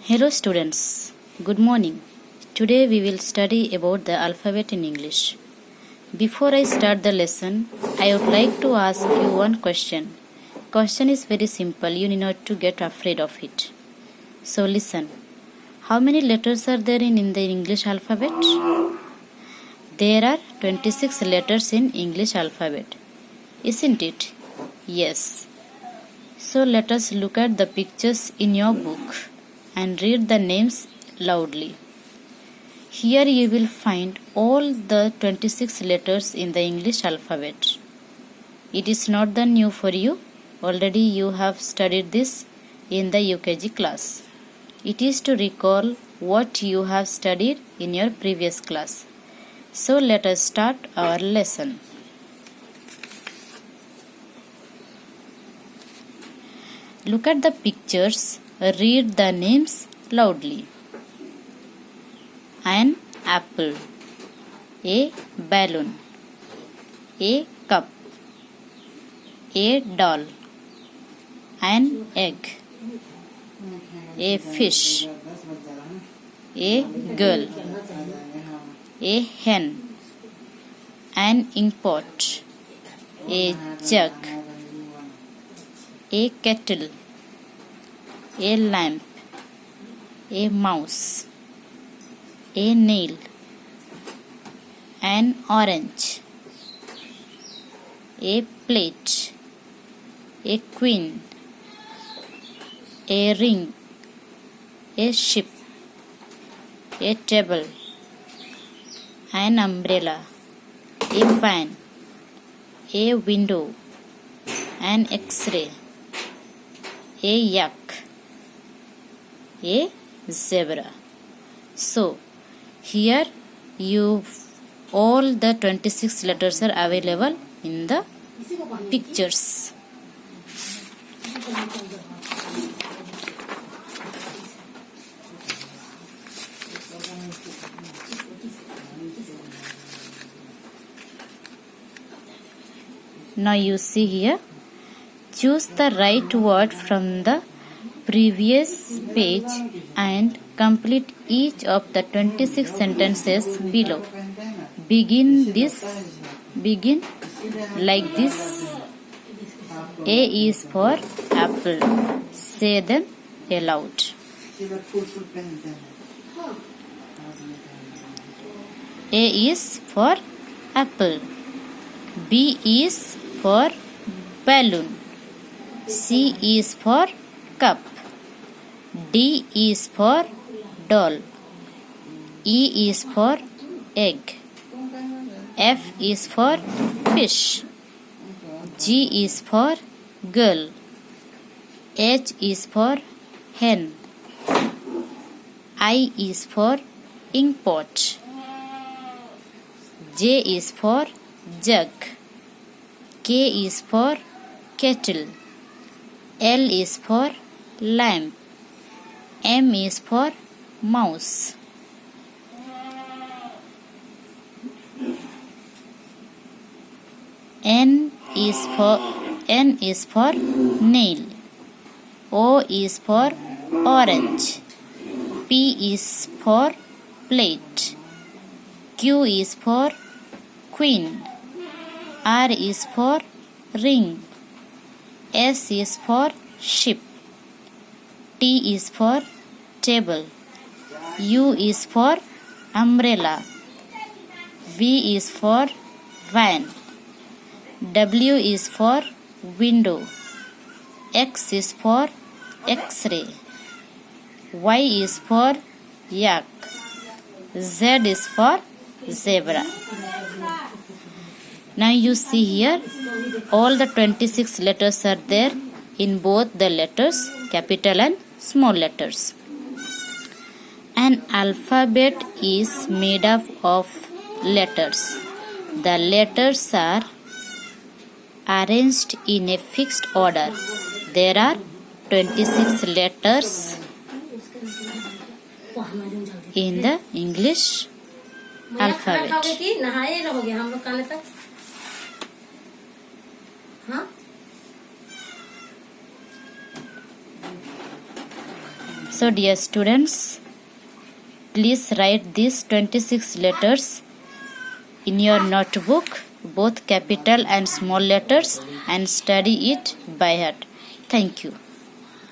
Hello students, good morning. Today we will study about the alphabet in English. Before I start the lesson, I would like to ask you one question. Question is very simple, you need not to get afraid of it. So listen. How many letters are there in the English alphabet? There are 26 letters in English alphabet. Isn't it? Yes. So let us look at the pictures in your book and read the names loudly. Here you will find all the 26 letters in the English alphabet. It is not the new for you. Already you have studied this in the UKG class. It is to recall what you have studied in your previous class. So let us start our lesson. Look at the pictures. Read the names loudly. An apple, a balloon, a cup, a doll, an egg, a fish, a girl, a hen, an inkpot, a jug, a kettle, a lamp, a mouse, a nail, an orange, a plate, a queen, a ring, a ship, a table, an umbrella, a fan, a window, an X-ray, a yak, a zebra. So, here all the 26 letters are available in the pictures. Now you see here, choose the right word from the previous page and complete each of the 26 sentences below. Begin like this. A is for apple. Say them aloud. A is for apple. B is for balloon. C is for cup. D is for doll. E is for egg. F is for fish. G is for girl. H is for hen. I is for inkpot. J is for jug. K is for kettle. L is for lamp. M is for mouse. N is for nail. O is for orange. P is for plate. Q is for queen. R is for ring. S is for ship. T is for table. U is for umbrella. V is for van. W is for window. X is for X-ray. Y is for yak. Z is for zebra. Now you see here all the 26 letters are there in both the letters, capital and small letters. An alphabet is made up of letters. The letters are arranged in a fixed order. There are 26 letters in the English alphabet. So dear students, please write these 26 letters in your notebook, both capital and small letters, and study it by heart. Thank you.